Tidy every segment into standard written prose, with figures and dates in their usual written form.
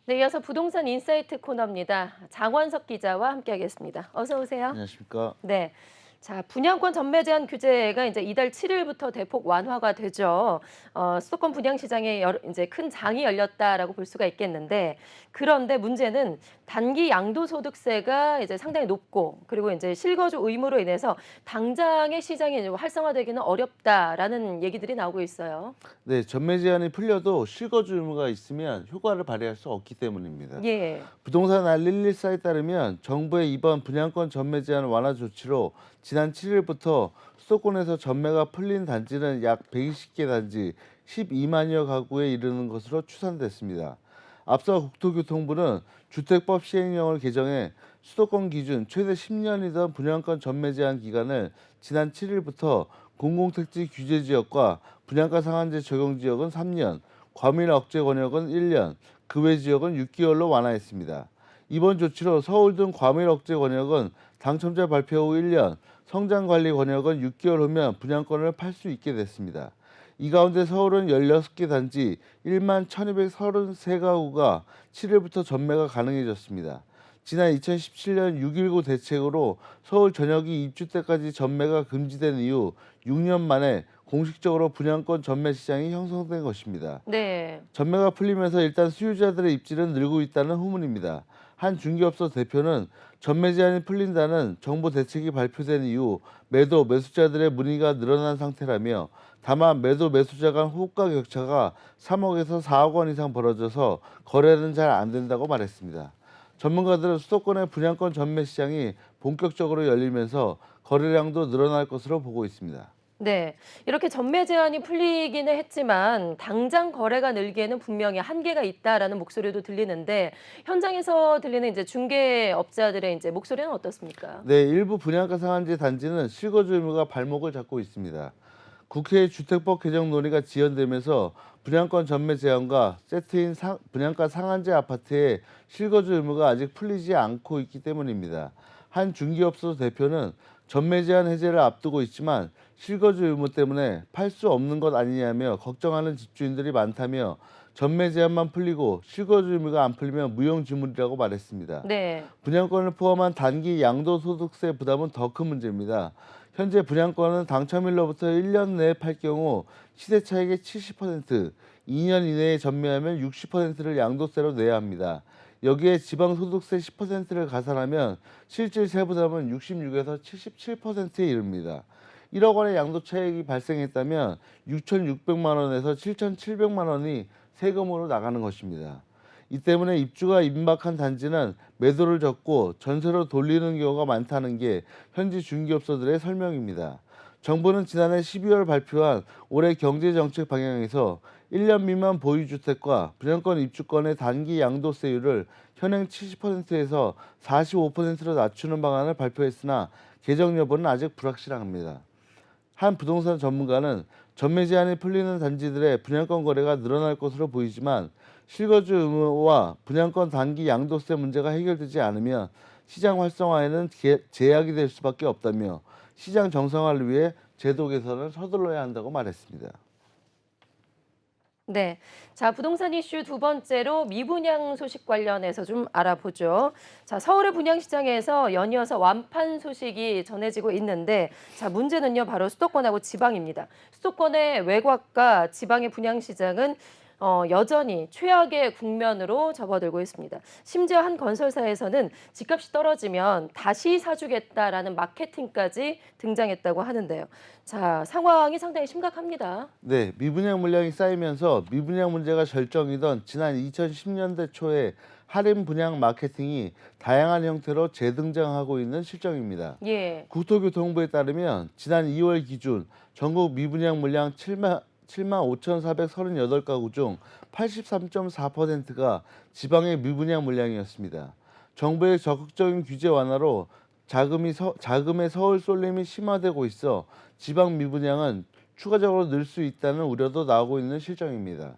네, 이어서 부동산 인사이트 코너입니다. 장원석 기자와 함께하겠습니다. 어서 오세요. 안녕하십니까. 네. 자, 분양권 전매 제한 규제가 이제 이달 7일부터 대폭 완화가 되죠. 수도권 분양 시장에 이제 큰 장이 열렸다라고 볼 수가 있겠는데, 그런데 문제는 단기 양도소득세가 이제 상당히 높고, 그리고 이제 실거주 의무로 인해서 당장의 시장이 이제 활성화되기는 어렵다라는 얘기들이 나오고 있어요. 네, 전매 제한이 풀려도 실거주 의무가 있으면 효과를 발휘할 수 없기 때문입니다. 예. 부동산 알릴리사에 따르면 정부의 이번 분양권 전매 제한 완화 조치로 지난 7일부터 수도권에서 전매가 풀린 단지는 약 120개 단지 12만여 가구에 이르는 것으로 추산됐습니다. 앞서 국토교통부는 주택법 시행령을 개정해 수도권 기준 최대 10년이던 분양권 전매 제한 기간을 지난 7일부터 공공택지 규제 지역과 분양가 상한제 적용 지역은 3년, 과밀 억제 권역은 1년, 그 외 지역은 6개월로 완화했습니다. 이번 조치로 서울 등 과밀 억제 권역은 당첨자 발표 후 1년, 성장 관리 권역은 6개월 후면 분양권을 팔 수 있게 됐습니다. 이 가운데 서울은 16개 단지 1만 1233가구가 7일부터 전매가 가능해졌습니다. 지난 2017년 6.19 대책으로 서울 전역이 입주 때까지 전매가 금지된 이후 6년 만에 공식적으로 분양권 전매 시장이 형성된 것입니다. 네. 전매가 풀리면서 일단 수요자들의 입지는 늘고 있다는 후문입니다. 한 중개업소 대표는 전매 제한이 풀린다는 정부 대책이 발표된 이후 매수자들의 문의가 늘어난 상태라며 다만 매수자 간 호가 격차가 3억에서 4억 원 이상 벌어져서 거래는 잘 안 된다고 말했습니다. 전문가들은 수도권의 분양권 전매 시장이 본격적으로 열리면서 거래량도 늘어날 것으로 보고 있습니다. 네. 이렇게 전매 제한이 풀리기는 했지만 당장 거래가 늘기에는 분명히 한계가 있다라는 목소리도 들리는데 현장에서 들리는 이제 중개업자들의 이제 목소리는 어떻습니까? 네, 일부 분양가 상한제 단지는 실거주 의무가 발목을 잡고 있습니다. 국회 주택법 개정 논의가 지연되면서 분양권 전매 제한과 세트인 분양가 상한제 아파트의 실거주 의무가 아직 풀리지 않고 있기 때문입니다. 한 중개업소 대표는 전매 제한 해제를 앞두고 있지만 실거주 의무 때문에 팔 수 없는 것 아니냐며 걱정하는 집주인들이 많다며 전매 제한만 풀리고 실거주 의무가 안 풀리면 무용지물이라고 말했습니다. 네. 분양권을 포함한 단기 양도소득세 부담은 더 큰 문제입니다. 현재 분양권은 당첨일로부터 1년 내에 팔 경우 시세 차익의 70%, 2년 이내에 전매하면 60%를 양도세로 내야 합니다. 여기에 지방소득세 10%를 가산하면 실질 세부담은 66에서 77%에 이릅니다. 1억 원의 양도 차익이 발생했다면 6,600만 원에서 7,700만 원이 세금으로 나가는 것입니다. 이 때문에 입주가 임박한 단지는 매도를 접고 전세로 돌리는 경우가 많다는 게 현지 중개업소들의 설명입니다. 정부는 지난해 12월 발표한 올해 경제정책 방향에서 1년 미만 보유주택과 분양권 입주권의 단기 양도세율을 현행 70%에서 45%로 낮추는 방안을 발표했으나 개정 여부는 아직 불확실합니다. 한 부동산 전문가는 전매 제한이 풀리는 단지들의 분양권 거래가 늘어날 것으로 보이지만 실거주 의무와 분양권 단기 양도세 문제가 해결되지 않으면 시장 활성화에는 제약이 될 수밖에 없다며 시장 정상화를 위해 제도 개선을 서둘러야 한다고 말했습니다. 네. 자, 부동산 이슈 두 번째로 미분양 소식 관련해서 좀 알아보죠. 자, 서울의 분양 시장에서 연이어서 완판 소식이 전해지고 있는데, 자, 문제는요, 바로 수도권하고 지방입니다. 수도권의 외곽과 지방의 분양 시장은 여전히 최악의 국면으로 접어들고 있습니다. 심지어 한 건설사에서는 집값이 떨어지면 다시 사주겠다라는 마케팅까지 등장했다고 하는데요. 자, 상황이 상당히 심각합니다. 네, 미분양 물량이 쌓이면서 미분양 문제가 절정이던 지난 2010년대 초에 할인 분양 마케팅이 다양한 형태로 재등장하고 있는 실정입니다. 예. 국토교통부에 따르면 지난 2월 기준 전국 미분양 물량 7만 5,438가구 중 83.4%가 지방의 미분양 물량이었습니다. 정부의 적극적인 규제 완화로 자금의 서울 쏠림이 심화되고 있어 지방 미분양은 추가적으로 늘 수 있다는 우려도 나오고 있는 실정입니다.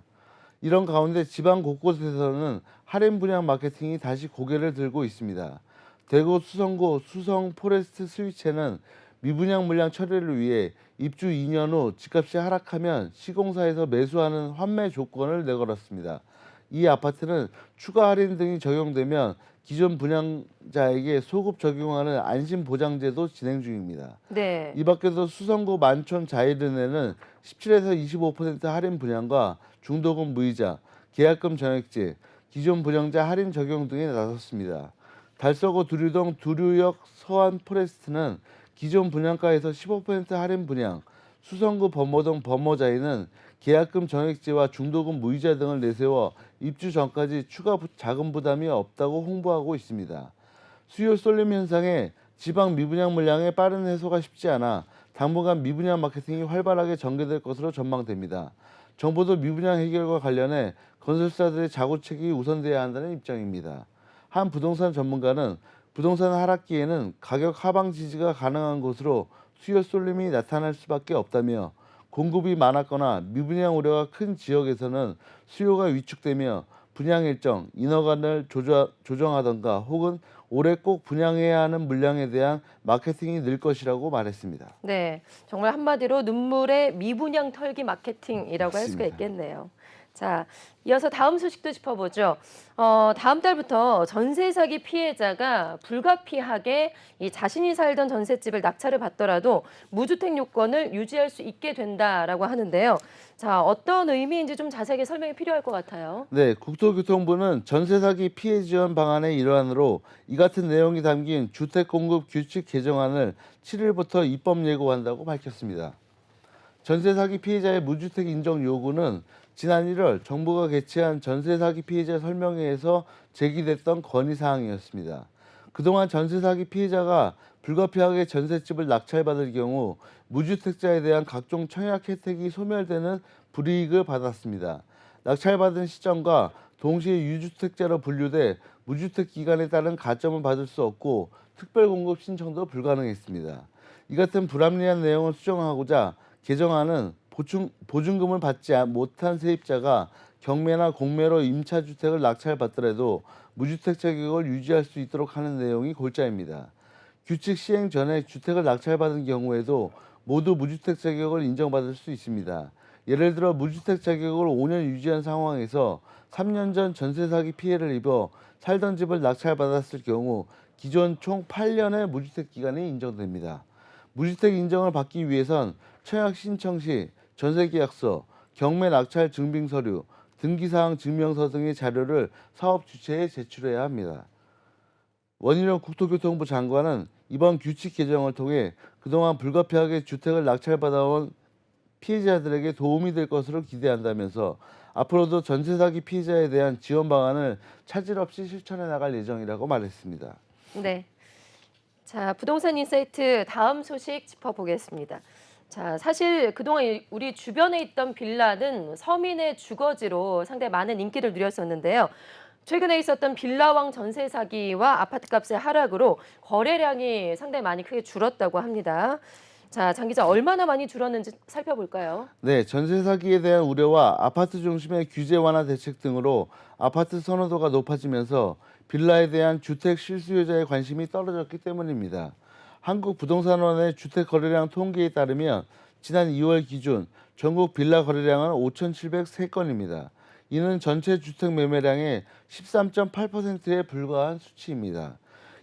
이런 가운데 지방 곳곳에서는 할인 분양 마케팅이 다시 고개를 들고 있습니다. 대구 수성구 수성 포레스트 스위체는 미분양 물량 처리를 위해 입주 2년 후 집값이 하락하면 시공사에서 매수하는 환매 조건을 내걸었습니다. 이 아파트는 추가 할인 등이 적용되면 기존 분양자에게 소급 적용하는 안심보장제도 진행 중입니다. 네. 이 밖에도 수성구 만촌 자이른에는 17에서 25% 할인 분양과 중도금 무이자, 계약금 전액제, 기존 분양자 할인 적용 등에 나섰습니다. 달서구 두류동 두류역 서안 포레스트는 기존 분양가에서 15% 할인 분양, 수성구 범어동 범어자이는 계약금 전액제와 중도금 무이자 등을 내세워 입주 전까지 추가 자금 부담이 없다고 홍보하고 있습니다. 수요 쏠림 현상에 지방 미분양 물량의 빠른 해소가 쉽지 않아 당분간 미분양 마케팅이 활발하게 전개될 것으로 전망됩니다. 정부도 미분양 해결과 관련해 건설사들의 자구책이 우선돼야 한다는 입장입니다. 한 부동산 전문가는 부동산 하락기에는 가격 하방 지지가 가능한 곳으로 수요 쏠림이 나타날 수밖에 없다며 공급이 많았거나 미분양 우려가 큰 지역에서는 수요가 위축되며 분양 일정, 인허가를 조정하던가 혹은 올해 꼭 분양해야 하는 물량에 대한 마케팅이 늘 것이라고 말했습니다. 네, 정말 한마디로 눈물의 미분양 털기 마케팅이라고 할 수가 맞습니다. 있겠네요. 자, 이어서 다음 소식도 짚어보죠. 다음 달부터 전세 사기 피해자가 불가피하게 이 자신이 살던 전셋집을 낙찰을 받더라도 무주택 요건을 유지할 수 있게 된다라고 하는데요. 자, 어떤 의미인지 좀 자세하게 설명이 필요할 것 같아요. 네, 국토교통부는 전세 사기 피해 지원 방안의 일환으로 이 같은 내용이 담긴 주택 공급 규칙 개정안을 7일부터 입법 예고한다고 밝혔습니다. 전세 사기 피해자의 무주택 인정 요구는 지난 1월 정부가 개최한 전세 사기 피해자 설명회에서 제기됐던 건의 사항이었습니다. 그동안 전세 사기 피해자가 불가피하게 전셋집을 낙찰받을 경우 무주택자에 대한 각종 청약 혜택이 소멸되는 불이익을 받았습니다. 낙찰받은 시점과 동시에 유주택자로 분류돼 무주택 기간에 따른 가점을 받을 수 없고 특별공급 신청도 불가능했습니다. 이 같은 불합리한 내용을 수정하고자 개정안은 보증금을 받지 못한 세입자가 경매나 공매로 임차주택을 낙찰받더라도 무주택 자격을 유지할 수 있도록 하는 내용이 골자입니다. 규칙 시행 전에 주택을 낙찰받은 경우에도 모두 무주택 자격을 인정받을 수 있습니다. 예를 들어 무주택 자격을 5년 유지한 상황에서 3년 전 전세 사기 피해를 입어 살던 집을 낙찰받았을 경우 기존 총 8년의 무주택 기간이 인정됩니다. 무주택 인정을 받기 위해선 청약 신청 시 전세계약서, 경매 낙찰 증빙 서류, 등기사항 증명서 등의 자료를 사업 주체에 제출해야 합니다. 원희룡 국토교통부 장관은 이번 규칙 개정을 통해 그동안 불가피하게 주택을 낙찰받아온 피해자들에게 도움이 될 것으로 기대한다면서 앞으로도 전세 사기 피해자에 대한 지원 방안을 차질 없이 실천해 나갈 예정이라고 말했습니다. 네. 자, 부동산 인사이트 다음 소식 짚어보겠습니다. 자, 사실 그동안 우리 주변에 있던 빌라는 서민의 주거지로 상당히 많은 인기를 누렸었는데요. 최근에 있었던 빌라왕 전세 사기와 아파트값의 하락으로 거래량이 상당히 많이 크게 줄었다고 합니다. 자, 장 기자 얼마나 많이 줄었는지 살펴볼까요? 네, 전세 사기에 대한 우려와 아파트 중심의 규제 완화 대책 등으로 아파트 선호도가 높아지면서 빌라에 대한 주택 실수요자의 관심이 떨어졌기 때문입니다. 한국부동산원의 주택 거래량 통계에 따르면 지난 2월 기준 전국 빌라 거래량은 5,703건입니다. 이는 전체 주택 매매량의 13.8%에 불과한 수치입니다.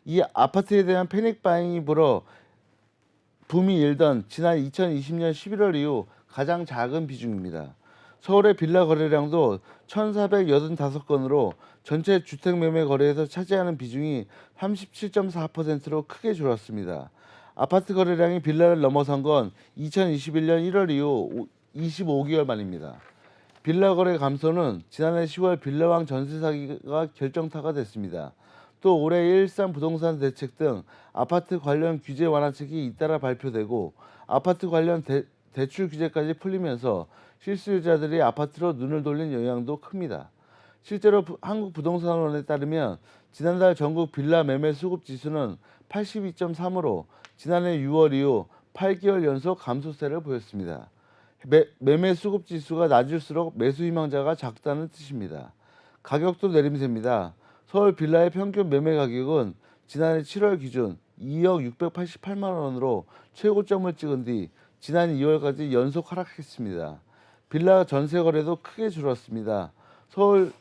이 아파트에 대한 패닉 바잉이 불어 붐이 일던 지난 2020년 11월 이후 가장 작은 비중입니다. 서울의 빌라 거래량도 1,485건으로 전체 주택 매매 거래에서 차지하는 비중이 37.4%로 크게 줄었습니다. 아파트 거래량이 빌라를 넘어선 건 2021년 1월 이후 25개월 만입니다. 빌라 거래 감소는 지난해 10월 빌라왕 전세 사기가 결정타가 됐습니다. 또 올해 1.13 부동산 대책 등 아파트 관련 규제 완화책이 잇따라 발표되고 아파트 관련 대출 규제까지 풀리면서 실수요자들이 아파트로 눈을 돌린 영향도 큽니다. 실제로 한국부동산원에 따르면 지난달 전국 빌라 매매 수급 지수는 82.3으로 지난해 6월 이후 8개월 연속 감소세를 보였습니다. 매매 수급 지수가 낮을수록 매수 희망자가 작다는 뜻입니다. 가격도 내림세입니다. 서울 빌라의 평균 매매 가격은 지난해 7월 기준 2억 688만 원으로 최고점을 찍은 뒤 지난 2월까지 연속 하락했습니다. 빌라 전세 거래도 크게 줄었습니다. 서울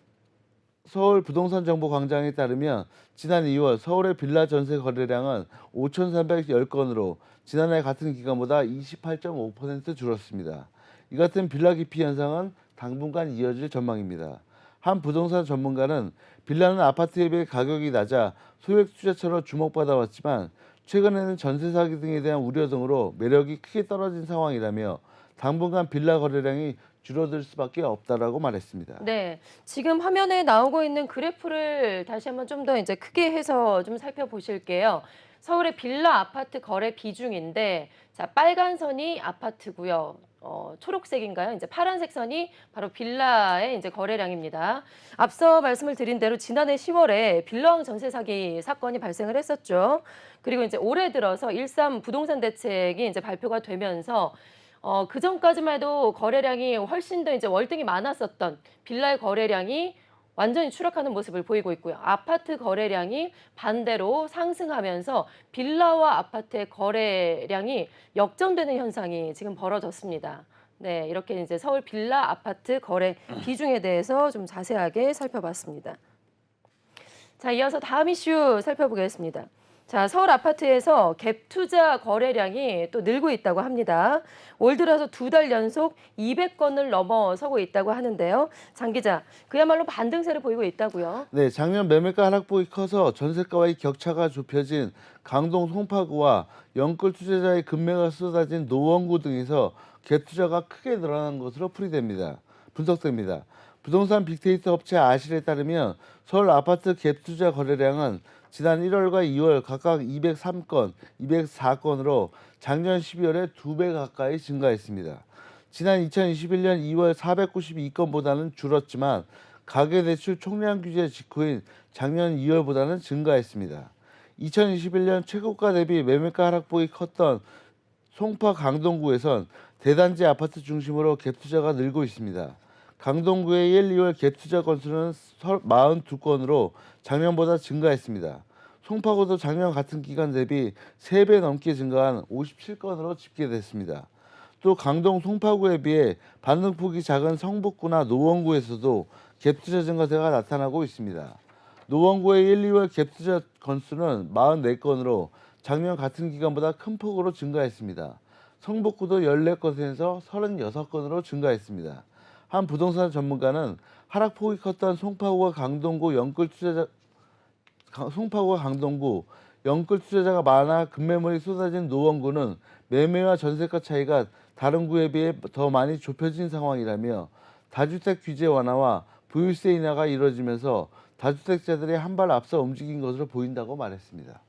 서울 부동산 정보 광장에 따르면 지난 2월 서울의 빌라 전세 거래량은 5,310건으로 지난해 같은 기간보다 28.5% 줄었습니다. 이 같은 빌라 기피 현상은 당분간 이어질 전망입니다. 한 부동산 전문가는 빌라는 아파트에 비해 가격이 낮아 소액 투자처로 주목받아 왔지만 최근에는 전세 사기 등에 대한 우려 등으로 매력이 크게 떨어진 상황이라며 당분간 빌라 거래량이 줄어들 수밖에 없다라고 말했습니다. 네, 지금 화면에 나오고 있는 그래프를 다시 한번 좀 더 이제 크게 해서 좀 살펴보실게요. 서울의 빌라 아파트 거래 비중인데, 자, 빨간 선이 아파트고요. 초록색인가요? 이제 파란색 선이 바로 빌라의 이제 거래량입니다. 앞서 말씀을 드린 대로 지난해 10월에 빌라왕 전세 사기 사건이 발생을 했었죠. 그리고 이제 올해 들어서 13 부동산 대책이 이제 발표가 되면서 그 전까지만 해도 거래량이 훨씬 더 이제 월등히 많았었던 빌라의 거래량이 완전히 추락하는 모습을 보이고 있고요. 아파트 거래량이 반대로 상승하면서 빌라와 아파트의 거래량이 역전되는 현상이 지금 벌어졌습니다. 네, 이렇게 이제 서울 빌라 아파트 거래 비중에 대해서 좀 자세하게 살펴봤습니다. 자, 이어서 다음 이슈 살펴보겠습니다. 자, 서울 아파트에서 갭 투자 거래량이 또 늘고 있다고 합니다. 올 들어서 2달 연속 200건을 넘어서고 있다고 하는데요. 장 기자, 그야말로 반등세를 보이고 있다고요. 네, 작년 매매가 하락폭이 커서 전세가와의 격차가 좁혀진 강동 송파구와 영끌 투자자의 급매가 쏟아진 노원구 등에서 갭 투자가 크게 늘어난 것으로 분석됩니다. 부동산 빅데이터 업체 아실에 따르면 서울 아파트 갭 투자 거래량은 지난 1월과 2월 각각 203건, 204건으로 작년 12월에 2배 가까이 증가했습니다. 지난 2021년 2월 492건보다는 줄었지만 가계대출 총량 규제 직후인 작년 2월보다는 증가했습니다. 2021년 최고가 대비 매매가 하락폭이 컸던 송파 강동구에선 대단지 아파트 중심으로 갭 투자가 늘고 있습니다. 강동구의 1, 2월 갭 투자 건수는 42건으로 작년보다 증가했습니다. 송파구도 작년 같은 기간 대비 3배 넘게 증가한 57건으로 집계됐습니다. 또 강동 송파구에 비해 반등폭이 작은 성북구나 노원구에서도 갭 투자 증가세가 나타나고 있습니다. 노원구의 1, 2월 갭 투자 건수는 44건으로 작년 같은 기간보다 큰 폭으로 증가했습니다. 성북구도 14건에서 36건으로 증가했습니다. 한 부동산 전문가는 하락폭이 컸던 송파구와 강동구 영끌 투자자가 많아 급매물이 쏟아진 노원구는 매매와 전세가 차이가 다른 구에 비해 더 많이 좁혀진 상황이라며 다주택 규제 완화와 부유세 인하가 이뤄지면서 다주택자들이 한 발 앞서 움직인 것으로 보인다고 말했습니다.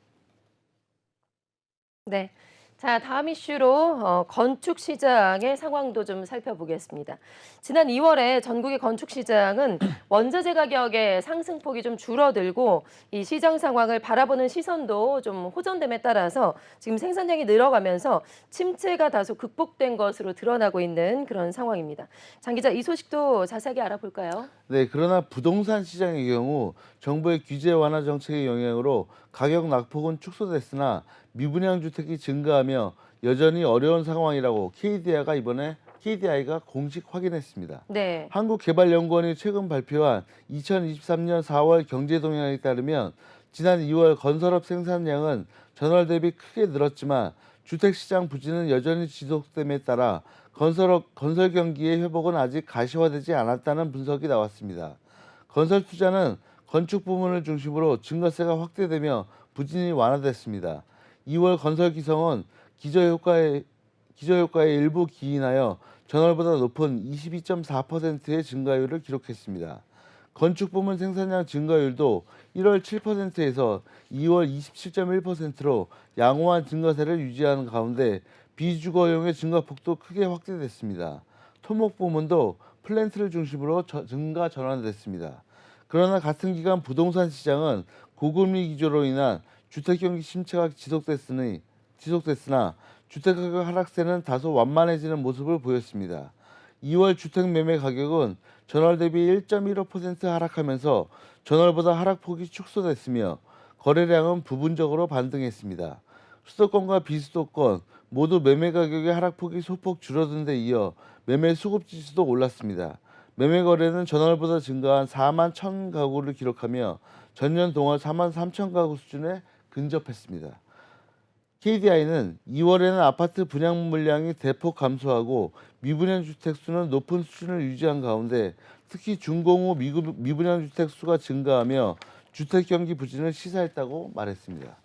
네. 자, 다음 이슈로 건축 시장의 상황도 좀 살펴보겠습니다. 지난 2월에 전국의 건축 시장은 원자재 가격의 상승폭이 좀 줄어들고 이 시장 상황을 바라보는 시선도 좀 호전됨에 따라서 지금 생산량이 늘어가면서 침체가 다소 극복된 것으로 드러나고 있는 그런 상황입니다. 장 기자, 이 소식도 자세하게 알아볼까요? 네, 그러나 부동산 시장의 경우 정부의 규제 완화 정책의 영향으로 가격 낙폭은 축소됐으나 미분양 주택이 증가하며 여전히 어려운 상황이라고 KDI가 공식 확인했습니다. 네. 한국개발연구원이 최근 발표한 2023년 4월 경제동향에 따르면 지난 2월 건설업 생산량은 전월 대비 크게 늘었지만 주택시장 부진은 여전히 지속됨에 따라 건설 경기의 회복은 아직 가시화되지 않았다는 분석이 나왔습니다. 건설 투자는 건축 부문을 중심으로 증가세가 확대되며 부진이 완화됐습니다. 2월 건설 기성은 기저효과에 일부 기인하여 전월보다 높은 22.4%의 증가율을 기록했습니다. 건축 부문 생산량 증가율도 1월 7%에서 2월 27.1%로 양호한 증가세를 유지하는 가운데 비주거용의 증가폭도 크게 확대됐습니다. 토목 부문도 플랜트를 중심으로 증가 전환됐습니다. 그러나 같은 기간 부동산 시장은 고금리 기조로 인한 주택 경기 침체가 지속됐으나 주택가격 하락세는 다소 완만해지는 모습을 보였습니다. 2월 주택 매매 가격은 전월 대비 1.15% 하락하면서 전월보다 하락폭이 축소됐으며 거래량은 부분적으로 반등했습니다. 수도권과 비수도권 모두 매매 가격의 하락폭이 소폭 줄어든 데 이어 매매 수급 지수도 올랐습니다. 매매 거래는 전월보다 증가한 4만 1천 가구를 기록하며 전년 동월 4만 3천 가구 수준에 근접했습니다. KDI는 2월에는 아파트 분양 물량이 대폭 감소하고 미분양 주택 수는 높은 수준을 유지한 가운데 특히 준공후 미분양 주택 수가 증가하며 주택 경기 부진을 시사했다고 말했습니다.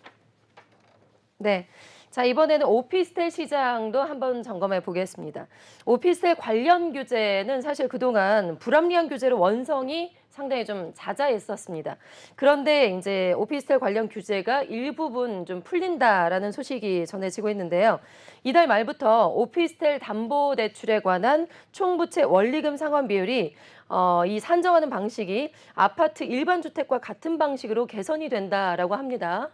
네. 자, 이번에는 오피스텔 시장도 한번 점검해 보겠습니다. 오피스텔 관련 규제는 사실 그동안 불합리한 규제로 원성이 상당히 좀 잦아있었습니다. 그런데 이제 오피스텔 관련 규제가 일부분 좀 풀린다라는 소식이 전해지고 있는데요. 이달 말부터 오피스텔 담보대출에 관한 총부채 원리금 상환 비율이 이 산정하는 방식이 아파트 일반 주택과 같은 방식으로 개선이 된다라고 합니다.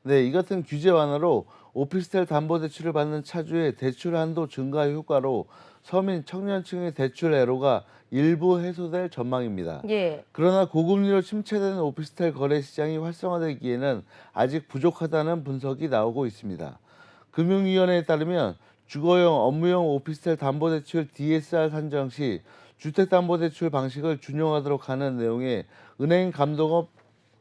네, 이 같은 규제 완화로 오피스텔 담보대출을 받는 차주의 대출 한도 증가 효과로 서민 청년층의 대출 애로가 일부 해소될 전망입니다. 예. 그러나 고금리로 침체되는 오피스텔 거래 시장이 활성화되기에는 아직 부족하다는 분석이 나오고 있습니다. 금융위원회에 따르면 주거용, 업무용 오피스텔 담보대출 DSR 산정 시 주택담보대출 방식을 준용하도록 하는 내용의 은행 감독업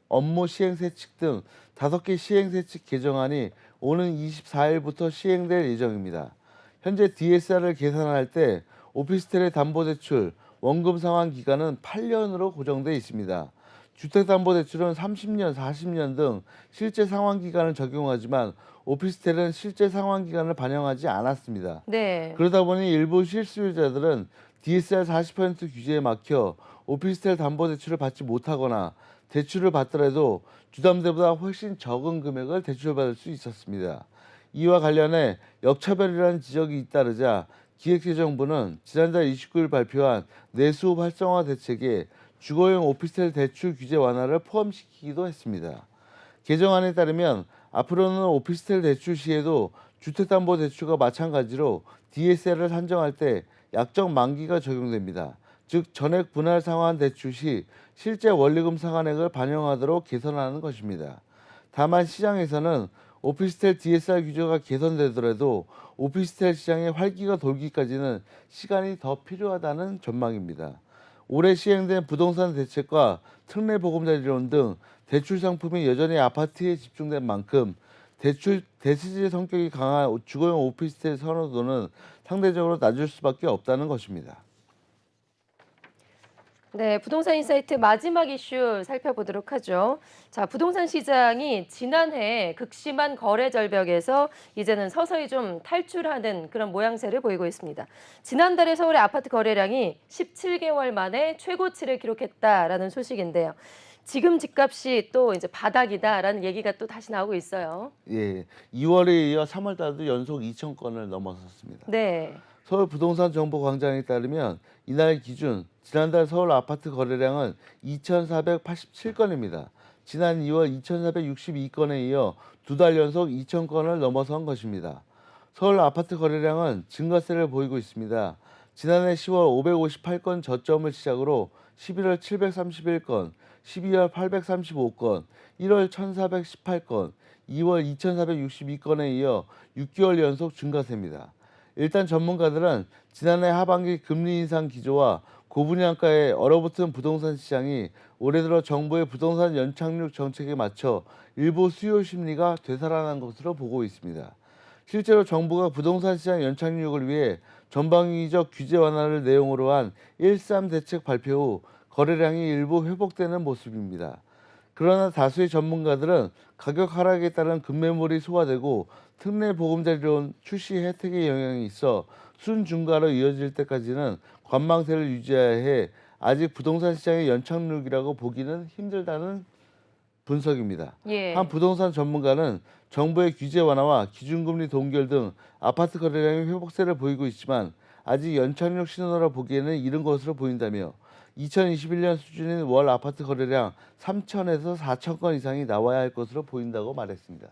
업무 시행세칙 등 5개 시행세칙 개정안이 오는 24일부터 시행될 예정입니다. 현재 DSR을 계산할 때 오피스텔의 담보대출 원금 상환 기간은 8년으로 고정돼 있습니다. 주택담보대출은 30년, 40년 등 실제 상환 기간을 적용하지만 오피스텔은 실제 상환 기간을 반영하지 않았습니다. 네. 그러다 보니 일부 실수요자들은 DSR 40% 규제에 막혀 오피스텔 담보대출을 받지 못하거나 대출을 받더라도 주담대보다 훨씬 적은 금액을 대출받을 수 있었습니다. 이와 관련해 역차별이라는 지적이 잇따르자 기획재정부는 지난달 29일 발표한 내수 활성화 대책에 주거용 오피스텔 대출 규제 완화를 포함시키기도 했습니다. 개정안에 따르면 앞으로는 오피스텔 대출 시에도 주택담보대출과 마찬가지로 DSR을 산정할 때 약정 만기가 적용됩니다. 즉 전액 분할 상환 대출 시 실제 원리금 상환액을 반영하도록 개선하는 것입니다. 다만 시장에서는 오피스텔 DSR 규제가 개선되더라도 오피스텔 시장의 활기가 돌기까지는 시간이 더 필요하다는 전망입니다. 올해 시행된 부동산 대책과 특례 보금자리론 등 대출 상품이 여전히 아파트에 집중된 만큼 대체재 성격이 강한 주거용 오피스텔 선호도는 상대적으로 낮을 수밖에 없다는 것입니다. 네, 부동산 인사이트 마지막 이슈 살펴보도록 하죠. 자, 부동산 시장이 지난해 극심한 거래 절벽에서 이제는 서서히 좀 탈출하는 그런 모양새를 보이고 있습니다. 지난달에 서울의 아파트 거래량이 17개월 만에 최고치를 기록했다라는 소식인데요. 지금 집값이 또 이제 바닥이다라는 얘기가 또 다시 나오고 있어요. 예, 2월에 이어 3월 달도 연속 2천 건을 넘어섰습니다. 네. 서울 부동산 정보 광장에 따르면 이날 기준 지난달 서울 아파트 거래량은 2,487건입니다. 지난 2월 2,462건에 이어 두 달 연속 2,000건을 넘어선 것입니다. 서울 아파트 거래량은 증가세를 보이고 있습니다. 지난해 10월 558건 저점을 시작으로 11월 731건, 12월 835건, 1월 1418건, 2월 2462건에 이어 6개월 연속 증가세입니다. 일단 전문가들은 지난해 하반기 금리 인상 기조와 고분양가의 얼어붙은 부동산 시장이 올해 들어 정부의 부동산 연착륙 정책에 맞춰 일부 수요 심리가 되살아난 것으로 보고 있습니다. 실제로 정부가 부동산 시장 연착륙을 위해 전방위적 규제 완화를 내용으로 한 1.3 대책 발표 후 거래량이 일부 회복되는 모습입니다. 그러나 다수의 전문가들은 가격 하락에 따른 급매물이 소화되고 특례 보금자리론 출시 혜택의 영향이 있어 순중가로 이어질 때까지는 관망세를 유지해야 해 아직 부동산 시장의 연착륙이라고 보기는 힘들다는 분석입니다. 예. 한 부동산 전문가는 정부의 규제 완화와 기준금리 동결 등 아파트 거래량이 회복세를 보이고 있지만 아직 연착륙 신호라 보기에는 이른 것으로 보인다며 2021년 수준인 월 아파트 거래량 3천에서 4천 건 이상이 나와야 할 것으로 보인다고 말했습니다.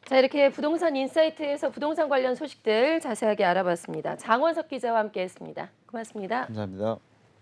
자, 이렇게 부동산 인사이트에서 부동산 관련 소식들 자세하게 알아봤습니다. 장원석 기자와 함께했습니다. 고맙습니다. 감사합니다.